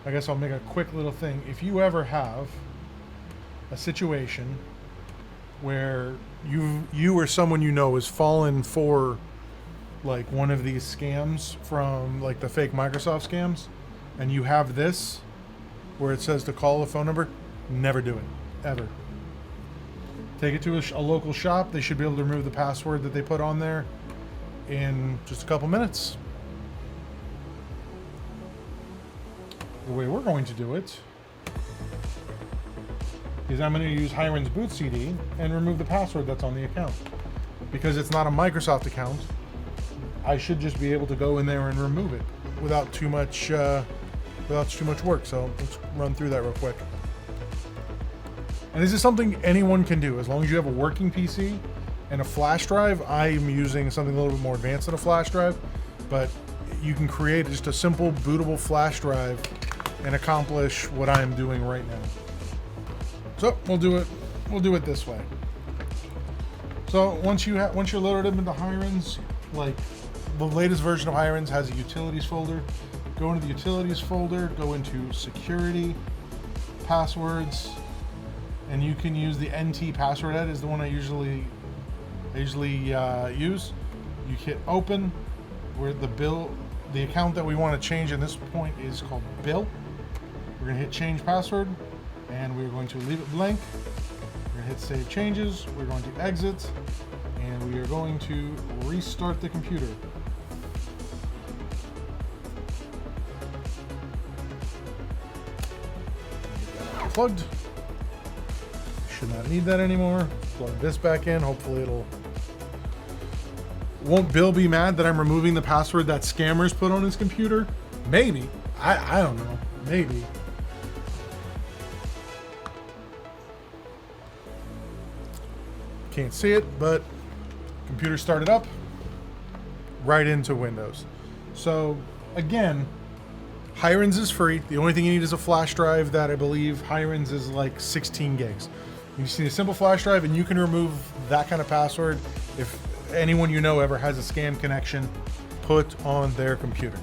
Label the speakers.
Speaker 1: I guess I'll make a quick little thing. If you ever have a situation where you or someone you know has fallen for like one of these scams from like the fake Microsoft scams, and you have this where it says to call a phone number, never do it, ever. Take it to a local shop. They should be able to remove the password that they put on there in just a couple minutes. The way we're going to do it is I'm going to use Heirens Boot CD and remove the password that's on the account. Because it's not a Microsoft account, I should just be able to go in there and remove it without too much work. So let's run through that real quick. And this is something anyone can do as long as you have a working PC and a flash drive. I'm using something a little bit more advanced than a flash drive, but you can create just a simple bootable flash drive and accomplish what I'm doing right now. So we'll do it this way. So once you're loaded into Heirens, like the latest version of Heirens has a utilities folder. Go into the utilities folder, go into security, passwords, and you can use the NT password edit is the one I usually use. You hit open, where the account that we want to change in this point is called Bill. We're going to hit change password, and we're going to leave it blank. We're going to hit save changes. We're going to exit, and we are going to restart the computer. Plugged. Should not need that anymore. Plug this back in. Hopefully won't Bill be mad that I'm removing the password that scammers put on his computer? Maybe. I don't know. Maybe. Can't see it, but computer started up right into Windows. So again, Heirens is free. The only thing you need is a flash drive that I believe Heirens is like 16 gigs. You just need a simple flash drive, and you can remove that kind of password if anyone you know ever has a scam connection put on their computer.